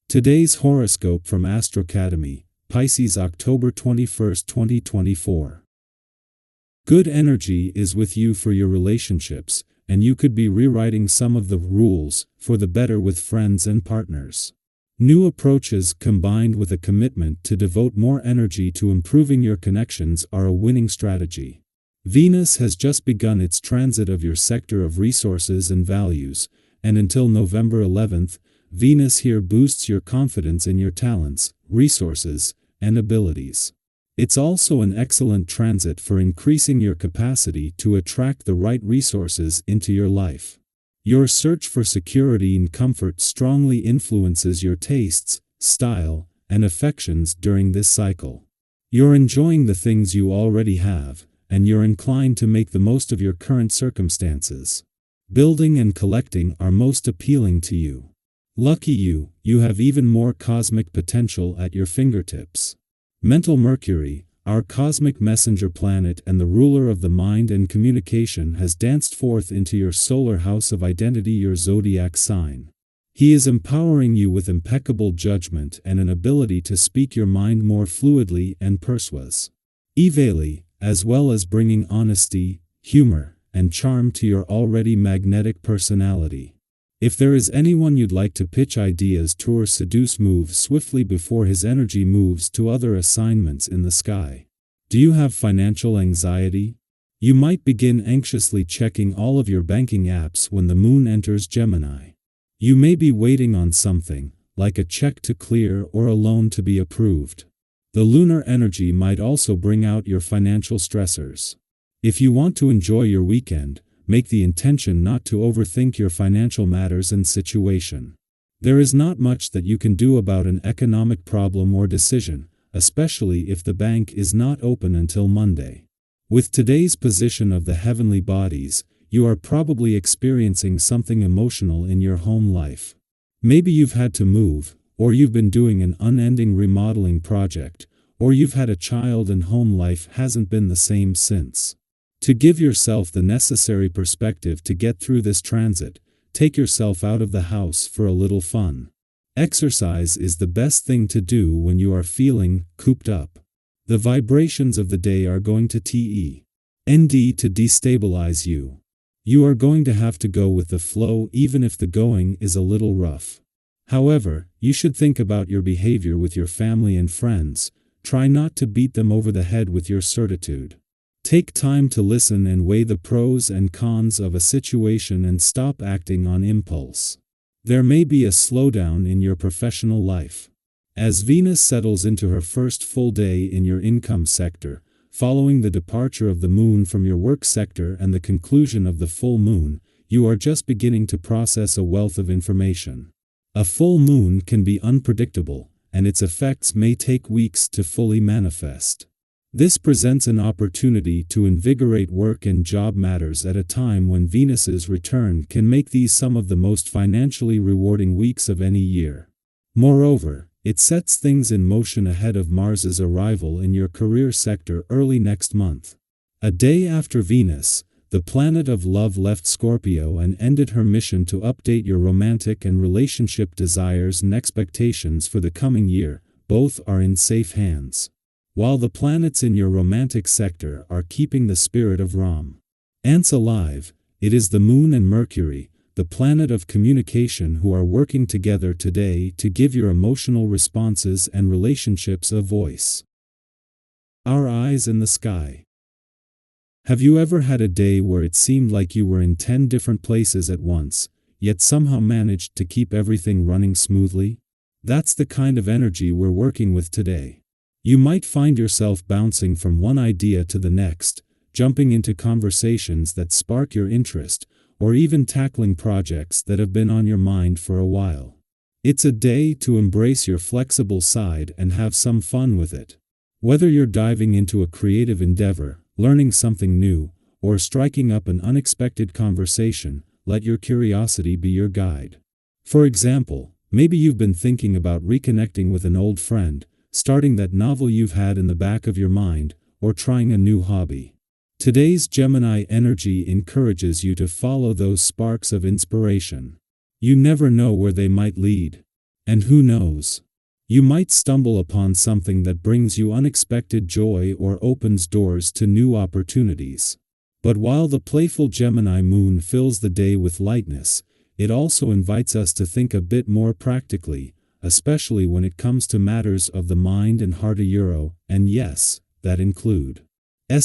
Today's horoscope from Astrocademy, Pisces October 21st, 2024. Good energy is with you for your relationships, and you could be rewriting some of the rules for the better with friends and partners. New approaches combined with a commitment to devote more energy to improving your connections are a winning strategy. Venus has just begun its transit of your sector of resources and values, and until November 11th, Venus here boosts your confidence in your talents, resources, and abilities. It's also an excellent transit for increasing your capacity to attract the right resources into your life. Your search for security and comfort strongly influences your tastes, style, and affections during this cycle. You're enjoying the things you already have, and you're inclined to make the most of your current circumstances. Building and collecting are most appealing to you. Lucky you, you have even more cosmic potential at your fingertips. Mental Mercury, our cosmic messenger planet and the ruler of the mind and communication, has danced forth into your solar house of identity, your zodiac sign. He is empowering you with impeccable judgment and an ability to speak your mind more fluidly and persuasively, as well as bringing honesty, humor, and charm to your already magnetic personality. If there is anyone you'd like to pitch ideas to or seduce, move swiftly before his energy moves to other assignments in the sky. Do you have financial anxiety? You might begin anxiously checking all of your banking apps when the moon enters Gemini. You may be waiting on something, like a check to clear or a loan to be approved. The lunar energy might also bring out your financial stressors. If you want to enjoy your weekend, make the intention not to overthink your financial matters and situation. There is not much that you can do about an economic problem or decision, especially if the bank is not open until Monday. With today's position of the heavenly bodies, you are probably experiencing something emotional in your home life. Maybe you've had to move, or you've been doing an unending remodeling project, or you've had a child and home life hasn't been the same since. To give yourself the necessary perspective to get through this transit, take yourself out of the house for a little fun. Exercise is the best thing to do when you are feeling cooped up. The vibrations of the day are going to tend to destabilize you. You are going to have to go with the flow even if the going is a little rough. However, you should think about your behavior with your family and friends. Try not to beat them over the head with your certitude. Take time to listen and weigh the pros and cons of a situation and stop acting on impulse. There may be a slowdown in your professional life. As Venus settles into her first full day in your income sector, following the departure of the moon from your work sector and the conclusion of the full moon, you are just beginning to process a wealth of information. A full moon can be unpredictable, and its effects may take weeks to fully manifest. This presents an opportunity to invigorate work and job matters at a time when Venus's return can make these some of the most financially rewarding weeks of any year. Moreover, it sets things in motion ahead of Mars's arrival in your career sector early next month. A day after Venus, the planet of love left Scorpio and ended her mission to update your romantic and relationship desires and expectations for the coming year. Both are in safe hands. While the planets in your romantic sector are keeping the spirit of romance alive, it is the Moon and Mercury, the planet of communication, who are working together today to give your emotional responses and relationships a voice. Our eyes in the sky. Have you ever had a day where it seemed like you were in 10 different places at once, yet somehow managed to keep everything running smoothly? That's the kind of energy we're working with today. You might find yourself bouncing from one idea to the next, jumping into conversations that spark your interest, or even tackling projects that have been on your mind for a while. It's a day to embrace your flexible side and have some fun with it. Whether you're diving into a creative endeavor, learning something new, or striking up an unexpected conversation, let your curiosity be your guide. For example, maybe you've been thinking about reconnecting with an old friend, starting that novel you've had in the back of your mind, or trying a new hobby. Today's Gemini energy encourages you to follow those sparks of inspiration. You never know where they might lead. And who knows? You might stumble upon something that brings you unexpected joy or opens doors to new opportunities. But while the playful Gemini moon fills the day with lightness, it also invites us to think a bit more practically, especially when it comes to matters of the mind and heart. And yes, that includes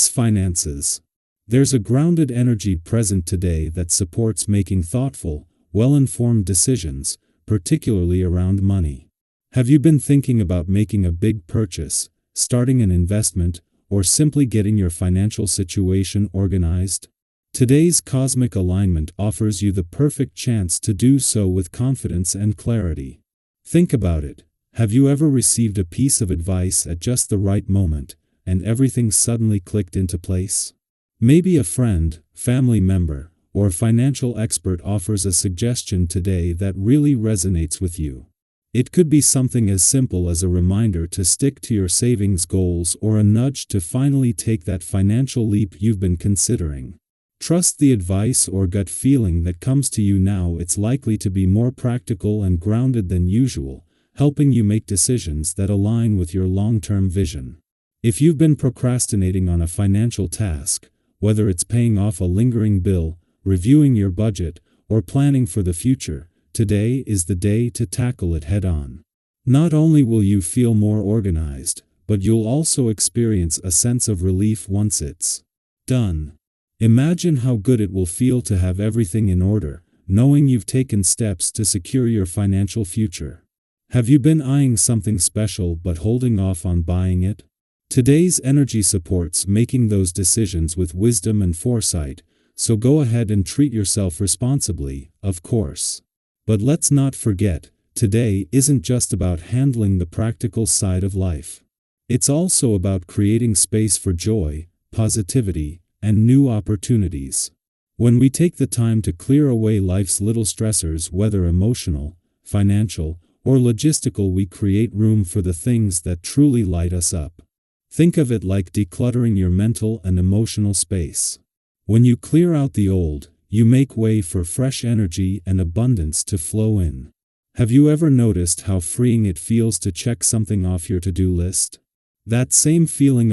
finances. There's a grounded energy present today that supports making thoughtful, well-informed decisions, particularly around money. Have you been thinking about making a big purchase, starting an investment, or simply getting your financial situation organized? Today's cosmic alignment offers you the perfect chance to do so with confidence and clarity. Think about it. Have you ever received a piece of advice at just the right moment, and everything suddenly clicked into place? Maybe a friend, family member, or a financial expert offers a suggestion today that really resonates with you. It could be something as simple as a reminder to stick to your savings goals or a nudge to finally take that financial leap you've been considering. Trust the advice or gut feeling that comes to you now. It's likely to be more practical and grounded than usual, helping you make decisions that align with your long-term vision. If you've been procrastinating on a financial task, whether it's paying off a lingering bill, reviewing your budget, or planning for the future, today is the day to tackle it head-on. Not only will you feel more organized, but you'll also experience a sense of relief once it's done. Imagine how good it will feel to have everything in order, knowing you've taken steps to secure your financial future. Have you been eyeing something special but holding off on buying it? Today's energy supports making those decisions with wisdom and foresight, so go ahead and treat yourself responsibly, of course. But let's not forget, today isn't just about handling the practical side of life. It's also about creating space for joy, positivity, and new opportunities. When we take the time to clear away life's little stressors, whether emotional, financial, or logistical, we create room for the things that truly light us up. Think of it like decluttering your mental and emotional space. When you clear out the old, you make way for fresh energy and abundance to flow in. Have you ever noticed how freeing it feels to check something off your to-do list? That same feeling